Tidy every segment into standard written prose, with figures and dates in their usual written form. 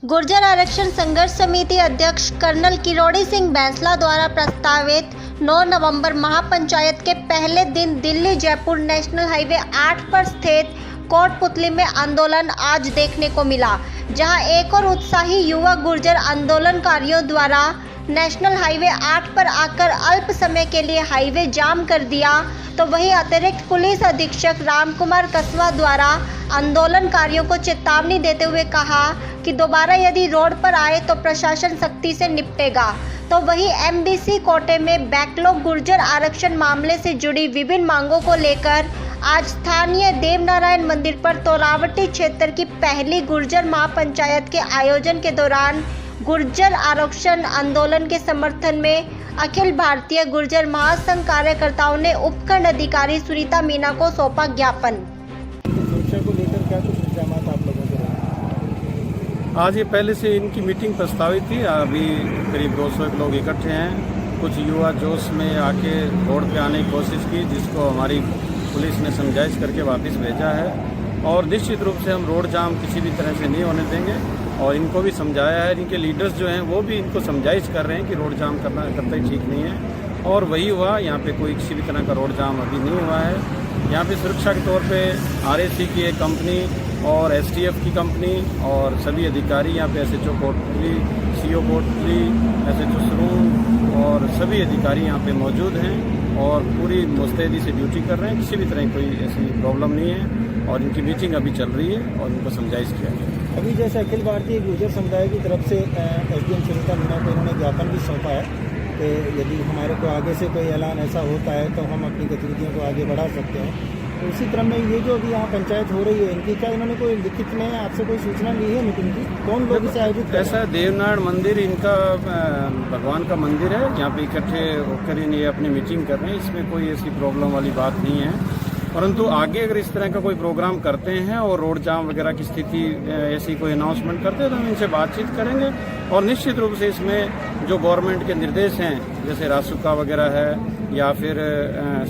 गुर्जर आरक्षण संघर्ष समिति अध्यक्ष कर्नल किरोड़ी सिंह बैंसला द्वारा प्रस्तावित 9 नवंबर महापंचायत के पहले दिन दिल्ली जयपुर नेशनल हाईवे 8 पर स्थित कोटपुतली में आंदोलन आज देखने को मिला, जहां एक और उत्साही युवा गुर्जर आंदोलनकारियों द्वारा नेशनल हाईवे 8 पर आकर अल्प समय के लिए हाईवे जाम कर दिया, तो वहीं अतिरिक्त पुलिस अधीक्षक रामकुमार कसवा द्वारा आंदोलनकारियों को चेतावनी देते हुए कहा कि दोबारा यदि रोड पर आए तो प्रशासन सख्ती से निपटेगा। तो वहीं एमबीसी कोटे में बैकलॉग गुर्जर आरक्षण मामले से जुड़ी विभिन्न मांगों को लेकर आज स्थानीय देवनारायण मंदिर पर तोरावटी क्षेत्र की पहली गुर्जर महापंचायत के आयोजन के दौरान गुर्जर आरक्षण आंदोलन के समर्थन में अखिल भारतीय गुर्जर महासंघ कार्यकर्ताओं ने उपखंड अधिकारी सुनीता मीना को सौंपा ज्ञापन। सुरक्षा को लेकर क्या कुछ इंतजाम आप लोगों के? आज ये पहले से इनकी मीटिंग प्रस्तावित थी। अभी करीब 200 लोग इकट्ठे हैं। कुछ युवा जोश में आके रोड पे आने की कोशिश की, जिसको हमारी पुलिस ने समझाइश करके वापस भेजा है। और निश्चित रूप से हम रोड जाम किसी भी तरह से नहीं होने देंगे और इनको भी समझाया है। इनके लीडर्स जो हैं वो भी इनको समझाइश कर रहे हैं कि रोड जाम करना कतई ठीक नहीं है। और वही हुआ, यहाँ पे कोई किसी भी तरह का रोड जाम अभी नहीं हुआ है। यहाँ पे सुरक्षा के तौर पे आरएसी की एक कंपनी और एसटीएफ की कंपनी और सभी अधिकारी यहाँ पे SHO Kotputli, CO Kotputli, SHO सरूम और सभी अधिकारी यहाँ पे मौजूद हैं और पूरी मुस्तैदी से ड्यूटी कर रहे हैं। किसी भी तरह कोई ऐसी प्रॉब्लम नहीं है और इनकी मीटिंग अभी चल रही है और इनको समझाइश किया गया। अभी जैसे अखिल भारतीय गुर्जर समुदाय की तरफ से एसडीएम सुनीता मीना को इन्होंने ज्ञापन भी सौंपा है कि यदि हमारे को आगे से कोई ऐलान ऐसा होता है तो हम अपनी गतिविधियों को आगे बढ़ा सकते हैं। तो उसी क्रम में ये जो अभी यहाँ पंचायत हो रही है, इनकी क्या इन्होंने कोई लिखित में आपसे कोई सूचना ली है मीटिंग की? कौन लोग इसे आयोजित कर? ऐसा देवनारायण मंदिर इनका भगवान का मंदिर है, यहाँ पे इकट्ठे होकर ये अपनी मीटिंग कर रहे हैं। इसमें कोई ऐसी प्रॉब्लम वाली बात नहीं है, परंतु आगे अगर इस तरह का कोई प्रोग्राम करते हैं और रोड जाम वगैरह की स्थिति ऐसी कोई अनाउंसमेंट करते हैं तो हम इनसे बातचीत करेंगे और निश्चित रूप से इसमें जो गवर्नमेंट के निर्देश हैं, जैसे रासुका वगैरह है या फिर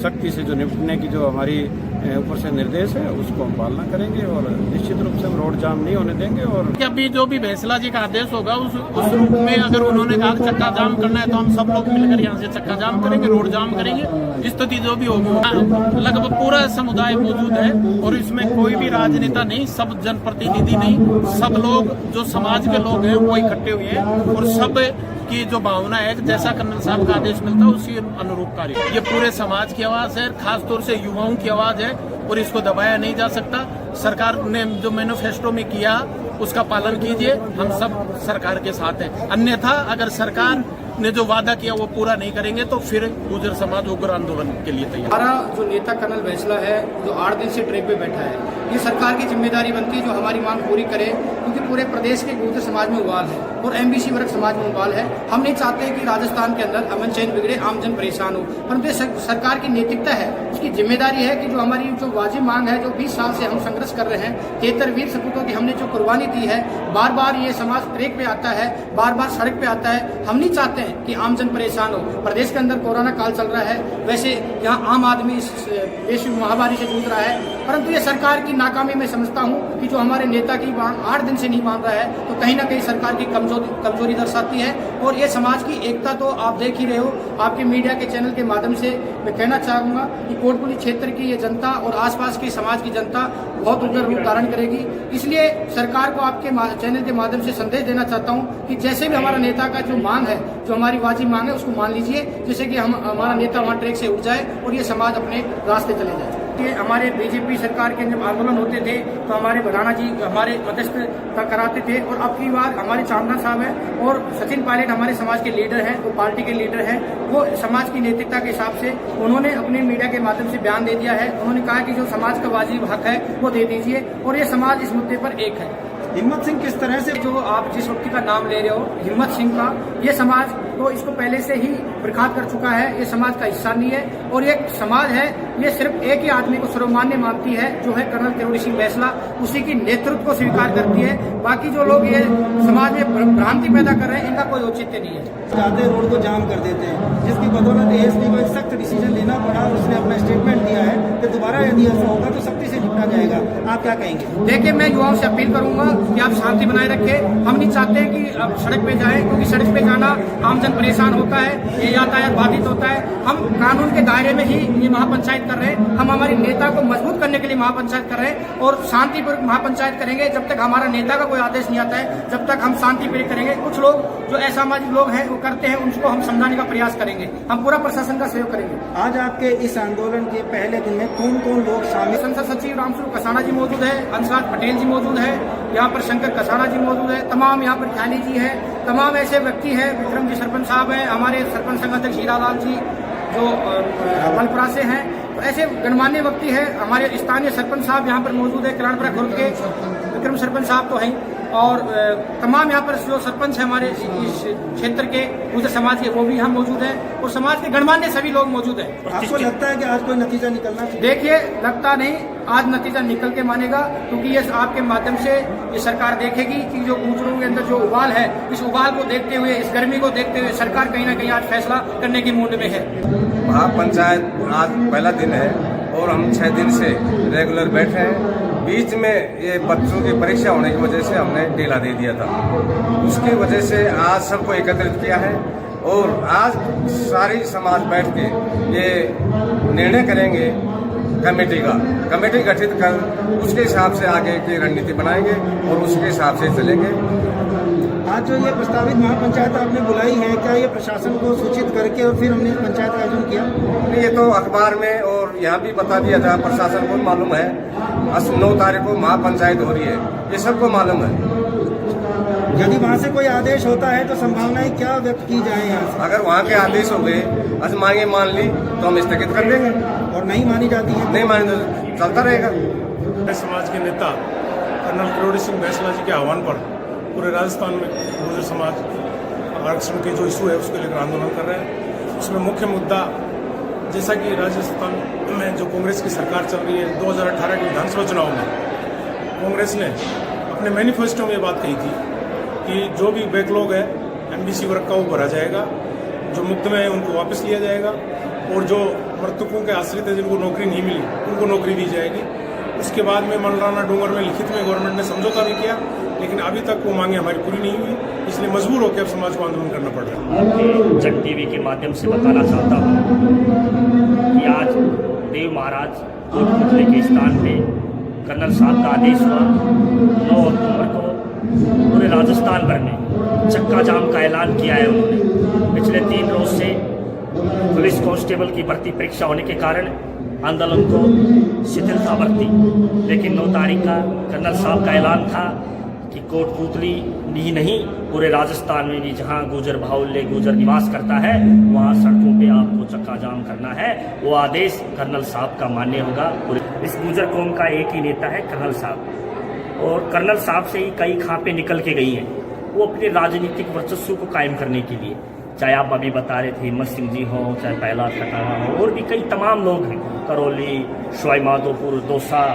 सख्ती से जो निपटने की जो हमारी ऊपर से निर्देश है, उसको हम पालना करेंगे और निश्चित रूप से हम रोड जाम नहीं होने देंगे। और अभी जो भी बैंसला जी का आदेश होगा उस रूप में अगर उन्होंने कहा चक्का जाम करना है तो हम सब लोग मिलकर यहाँ से चक्का जाम करेंगे, रोड जाम करेंगे। स्थिति जो भी होगी, लगभग पूरा समुदाय मौजूद है और इसमें कोई भी राजनेता नहीं, सब जनप्रतिनिधि नहीं, सब लोग जो समाज के लोग हैं वो इकट्ठे हुए हैं और सब की जो भावना है जैसा कर्नल साहब का आदेश मिलता है उसी अनुरूप कार्य। ये पूरे समाज की आवाज है, खासतौर से युवाओं की आवाज है और इसको दबाया नहीं जा सकता। सरकार ने जो मैनिफेस्टो में किया उसका पालन कीजिए, हम सब सरकार के साथ हैं। अन्यथा अगर सरकार ने जो वादा किया वो पूरा नहीं करेंगे तो फिर गुर्जर समाज उग्र आंदोलन के लिए तैयार। हमारा जो नेता कर्नल बैंसला है जो 8 दिन से ट्रैक पे बैठा है, ये सरकार की जिम्मेदारी बनती है जो हमारी मांग पूरी करे, क्योंकि पूरे प्रदेश के गुर्जर समाज में उबाल है और एमबीसी वर्ग समाज में उबाल है। हम नहीं चाहते कि राजस्थान के अंदर अमन चैन बिगड़े, आमजन परेशान हो, परंतु सरकार की नैतिकता है, उसकी जिम्मेदारी है कि जो हमारी जो वाजिब मांग है, जो 20 साल से हम संघर्ष कर रहे हैं, 73 वीर सपूतों की हमने जो कुर्बानी दी है, बार बार ये समाज ट्रैक पे आता है, बार बार सड़क पे आता है। हम नहीं चाहते कि आमजन परेशान हो। प्रदेश के अंदर कोरोना काल चल रहा है, वैसे यहाँ आम आदमी इस वैश्विक महामारी से जूझ रहा है, परंतु ये सरकार की नाकामी में समझता हूँ कि जो हमारे नेता की मांग 8 दिन से नहीं मान रहा है तो कहीं ना कहीं सरकार की कमजोरी दर्शाती है। और ये समाज की एकता तो आप देख ही रहे हो, आपके मीडिया के चैनल के माध्यम से मैं कहना चाहूँगा कि कोटपुतली क्षेत्र की ये जनता और आसपास की समाज की जनता बहुत उग्र रूप धारण करेगी। इसलिए सरकार को आपके चैनल के माध्यम से संदेश देना चाहता हूँ कि जैसे भी हमारा नेता का जो मांग है, जो हमारी वाजिब मांग है, उसको मान लीजिए, जैसे कि हमारा नेता वहाँ ट्रैक से उठ जाए और ये समाज अपने रास्ते चले जाए। कि हमारे बीजेपी सरकार के जब आंदोलन होते थे तो हमारे भराना जी हमारे मध्यस्थ कराते थे और अब की बार हमारे चांदना साहब हैं और सचिन पायलट हमारे समाज के लीडर हैं, वो पार्टी के लीडर हैं, वो समाज की नैतिकता के हिसाब से उन्होंने अपने मीडिया के माध्यम से बयान दे दिया है। उन्होंने कहा कि जो समाज का वाजिब हक है वो दे दीजिए और ये समाज इस मुद्दे पर एक है। हिम्मत सिंह किस तरह से, जो आप जिस व्यक्ति का नाम ले रहे हो, हिम्मत सिंह का, ये समाज तो इसको पहले से ही बर्खास्त कर चुका है। ये समाज का हिस्सा नहीं है और ये समाज है, ये सिर्फ एक ही आदमी को सर्वमान्य मानती है, जो है कर्नल किरोड़ी सिंह बैंसला। उसी की नेतृत्व को स्वीकार करती है। बाकी जो लोग ये समाज में भ्रांति पैदा कर रहे हैं, इनका कोई औचित्य नहीं है। आधे रोड को जाम कर देते हैं, जिसकी बदौलत एएसपी को एक सख्त डिसीजन लेना पड़ा। उसने अपना स्टेटमेंट दिया है कि दोबारा यदि ऐसा होगा तो सख्ती से निपटा जाएगा। आप क्या कहेंगे? देखिए, मैं युवाओं से अपील करूंगा कि आप शांति बनाए रखें। हम नहीं चाहते कि अब सड़क पे जाएं, क्योंकि सड़क पे जाना आमजन परेशान होता है, ये यातायात बाधित होता है। हम कानून के दायरे में ही ये महापंचायत कर रहे हैं। हम हमारी नेता को मजबूत करने के लिए महापंचायत कर रहे हैं और शांतिपूर्वक महापंचायत करेंगे। जब तक हमारा नेता का कोई आदेश नहीं आता है, जब तक हम शांतिपूर्वक करेंगे। कुछ लोग जो असामाजिक लोग हैं वो करते हैं, उनको हम समझाने का प्रयास करेंगे। हम पूरा प्रशासन का सहयोग करेंगे। आज आपके इस आंदोलन के पहले दिन में कौन कौन लोग शामिल? संसद सचिव रामस्वरूप कसाना जी मौजूद है, हंसराज पटेल जी मौजूद है, यहाँ पर शंकर कसाना जी मौजूद है, तमाम यहाँ पर ख्याली जी है, तमाम ऐसे व्यक्ति हैं। विक्रम जी सरपंच साहब हैं, हमारे सरपंच संघ अध्यक्ष हीरालाल जी जो मलपुरा से हैं। तो ऐसे गणमान्य व्यक्ति है। हमारे स्थानीय सरपंच साहब यहाँ पर मौजूद है, कल्याणपुरा खुर्द के विक्रम सरपंच साहब तो हैं, और तमाम यहाँ पर जो सरपंच है हमारे इस क्षेत्र के गुर्जर समाज के, वो भी यहाँ मौजूद है और समाज के गणमान्य सभी लोग मौजूद हैं। आपको लगता है कि आज कोई नतीजा निकलना चाहिए? देखिए, लगता नहीं, आज नतीजा निकल के मानेगा, क्योंकि ये आपके माध्यम से ये सरकार देखेगी कि जो गुर्जरों के अंदर जो उबाल है, इस उबाल को देखते हुए, इस गर्मी को देखते हुए सरकार कहीं ना कहीं आज फैसला करने की मूड में है। महापंचायत आज पहला दिन है और हम 6 दिन से रेगुलर बैठे हैं। बीच में ये बच्चों की परीक्षा होने की वजह से हमने ढीला दे दिया था, उसकी वजह से आज सबको एकत्रित किया है और आज सारी समाज बैठ के ये निर्णय करेंगे कमेटी गठित कर उसके हिसाब से आगे की रणनीति बनाएंगे और उसके हिसाब से चलेंगे। आज जो ये प्रस्तावित महापंचायत आपने बुलाई है, क्या ये प्रशासन को सूचित करके और फिर हमने पंचायत का आयोजन किया? नहीं, ये तो अखबार में और यहाँ भी बता दिया था, प्रशासन को मालूम है। 9 तारीख को महापंचायत हो रही है, ये सबको मालूम है। यदि वहाँ से कोई आदेश होता है तो संभावनाएं क्या व्यक्त की जाए यहाँ से? अगर वहाँ के आदेश हो गए, मांगे मान ली तो हम स्थगित कर देंगे, और नहीं मानी जाती है नहीं मानी तो चलता रहेगा। समाज के नेता कर्नल किरोड़ी सिंह बैंसला जी के आह्वान पर पूरे राजस्थान में गुर्जर समाज आरक्षण के जो इशू है उसके लेकर आंदोलन कर रहे हैं। उसमें मुख्य मुद्दा, जैसा कि राजस्थान में जो कांग्रेस की सरकार चल रही है, 2018 के विधानसभा चुनाव में कांग्रेस ने अपने मैनिफेस्टो में ये बात कही थी कि जो भी बैकलॉग है एमबीसी वर्ग का वो भरा जाएगा, जो मुक्त में है उनको वापस लिया जाएगा और जो मृतकों के आश्रित है जिनको नौकरी नहीं मिली उनको नौकरी दी जाएगी। उसके बाद में मंडराना डूंगर में लिखित में गवर्नमेंट ने समझौता नहीं किया, लेकिन अभी तक वो मांगे हमारी पूरी नहीं हुई, इसलिए मजबूर होकर अब समाज को आंदोलन करना पड़ रहा है। जग टीवी के माध्यम से बताना चाहता हूँ कि आज देव महाराज कोटपुतली के स्थान पे कर्नल साहब का आदेश हुआ। 9 अक्टूबर को पूरे राजस्थान भर में चक्का जाम का ऐलान किया है उन्होंने। पिछले 3 रोज से पुलिस कांस्टेबल की भर्ती परीक्षा होने के कारण आंदोलन को शिथिलता बरती, लेकिन 9 तारीख का कर्नल साहब का ऐलान था कि कोटपुतली ही नहीं, पूरे राजस्थान में भी जहां गुर्जर बाहुल्य गुर्जर निवास करता है वहां सड़कों पे आपको चक्का जाम करना है। वो आदेश कर्नल साहब का मान्य होगा। इस गुर्जर कौम का एक ही नेता है कर्नल साहब, और कर्नल साहब से ही कई खापें निकल के गई हैं। वो अपने राजनीतिक वर्चस्व को कायम करने के लिए, चाहे आप अभी बता रहे थे हिम्मत सिंह जी हो, चाहे पहला खटाना हो, और भी कई तमाम लोग हैं, करौली, सवाई माधोपुर, दौसा,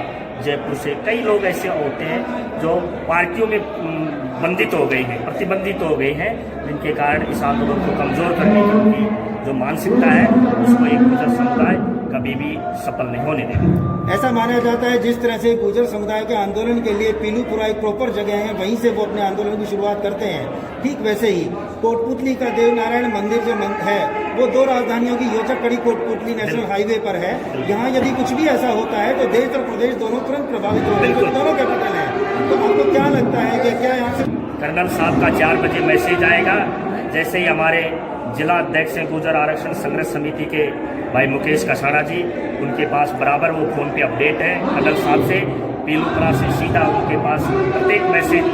जयपुर से कई लोग ऐसे होते हैं जो पार्टियों में बंधित हो गए हैं, प्रतिबंधित हो गए हैं, जिनके कारण इस आंदोलन को कमजोर करने की जो मानसिकता है उसको एक गुर्जर समुदाय कभी भी सफल नहीं होने देगा। ऐसा माना जाता है जिस तरह से गुर्जर समुदाय के आंदोलन के लिए पीलूपुरा एक प्रॉपर जगह है, वहीं से वो अपने आंदोलन की शुरुआत करते हैं। ठीक वैसे ही कोटपुतली का देव नारायण मंदिर जो है वो 2 राजधानियों की योजक कड़ी कोटपुतली नेशनल हाईवे पर है। यहाँ यदि कुछ भी ऐसा होता है तो देश और प्रदेश दोनों तुरंत प्रभावित होते हैं, क्योंकि दोनों कैपिटल है। तो आपको क्या लगता है कि क्या यहाँ से कर्नल साहब का 4 बजे मैसेज आएगा, जैसे ही हमारे जिला अध्यक्ष हैं गुर्जर आरक्षण संघर्ष समिति के भाई मुकेश कसाना जी, उनके पास बराबर वो फोन पे अपडेट है कर्नल साहब से। पीलूपुरा से सीधा उनके पास प्रत्येक मैसेज,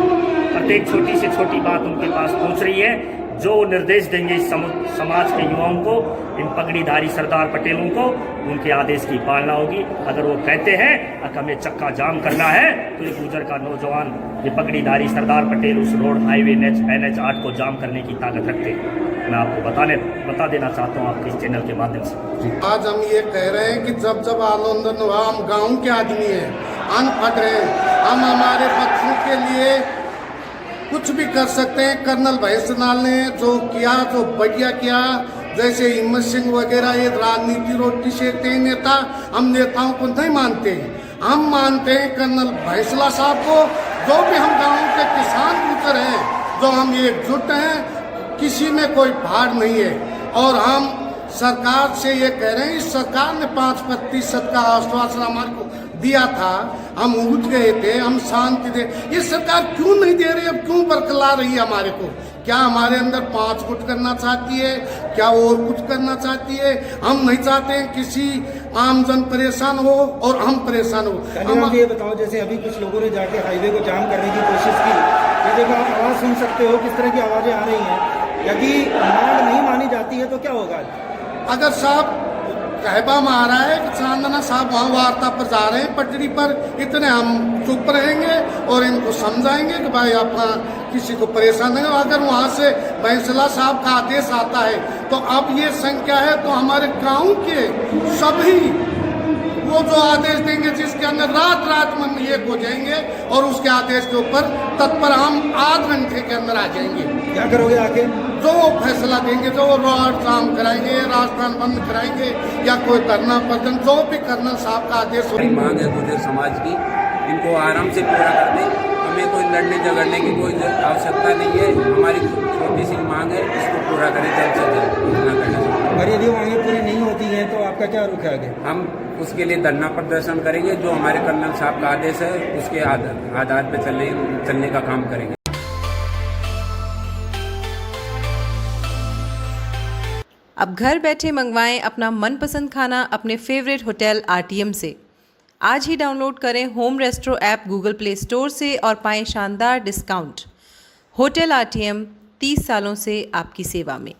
प्रत्येक छोटी से छोटी बात उनके पास पहुंच रही है। जो निर्देश देंगे इस समाज के युवाओं को, इन पगड़ीधारी सरदार पटेलों को, उनके आदेश की पालना होगी। अगर वो कहते हैं कि हमें चक्का जाम करना है, तो ये गुजर का नौजवान, ये पगड़ीधारी सरदार पटेल उस रोड हाईवे NH 8 को जाम करने की ताकत रखते हैं। मैं आपको बता देना चाहता हूँ आपके इस चैनल के माध्यम से। आज हम ये कह रहे हैं कि जब आंदोलन हुआ, हम गाँव के आदमी हैं, अनपढ़ हैं, हम हमारे बच्चों के लिए कुछ भी कर सकते हैं। कर्नल भैंसलाल ने जो किया, जो बढ़िया किया, जैसे हिम्मत सिंह वगैरह ये राजनीति रोटी सेकते हैं नेता, हम नेताओं को नहीं मानते हैं। हम मानते हैं कर्नल भैंसला साहब को, जो भी हम गाँव के किसान गुजर हैं, जो हम एकजुट हैं, किसी में कोई भाड़ नहीं है। और हम सरकार से ये कह रहे हैं, इस सरकार ने 5% का आश्वासन हमारे को दिया था, हम उठ गए थे, हम शांति दे, ये सरकार क्यों नहीं दे रही, अब क्यों बरकला रही है हमारे को? क्या हमारे अंदर 5 फुट करना चाहती है? क्या और कुछ करना चाहती है? हम नहीं चाहते हैं किसी आमजन परेशान हो और हम परेशान हो। हम ये बताओ, जैसे अभी कुछ लोगों ने जाके हाईवे को जाम करने की कोशिश की, ये देखो आप आवाज़ सुन सकते हो, किस तरह की आवाज़ें आ रही हैं। यदि मांग नहीं मानी जाती है तो क्या होगा? अगर साहब कहबा में आ रहा है कि चांदना साहब वहाँ वार्ता पर जा रहे हैं पटरी पर, इतने हम चुप रहेंगे और इनको समझाएंगे कि भाई अपना किसी को परेशान नहीं। अगर वहाँ से भैंसला साहब का आदेश आता है तो अब ये संख्या है, तो हमारे गांव के सभी वो जो आदेश देंगे, जिसके अंदर रात में हम एक हो जाएंगे और उसके आदेश के ऊपर तत्पर हम आध घंटे के अंदर आ जाएंगे। क्या करोगे आके? जो फैसला देंगे, जो रोड जाम कराएंगे, राजस्थान बंद कराएंगे या कोई धरना प्रदर्शन, जो भी कर्नल साहब का आदेश हो। मांग है गुर्जर समाज की, इनको आराम से पूरा कर दें। हमें कोई लड़ने झगड़ने की कोई आवश्यकता नहीं है। हमारी छोटी सी मांग है, इसको पूरा करें जल्द से जल्द, इतना करना। और यदि मांगें पूरी नहीं होती हैं तो आपका क्या रुख है आगे? हम उसके लिए धरना प्रदर्शन करेंगे, जो हमारे कर्नल साहब का आदेश है उसके आधार पर चलने का काम करेंगे। अब घर बैठे मंगवाएं अपना मनपसंद खाना अपने फेवरेट होटल RTM से। आज ही डाउनलोड करें home restaurant app Google play store से और पाएं शानदार डिस्काउंट। होटल RTM 30 सालों से आपकी सेवा में।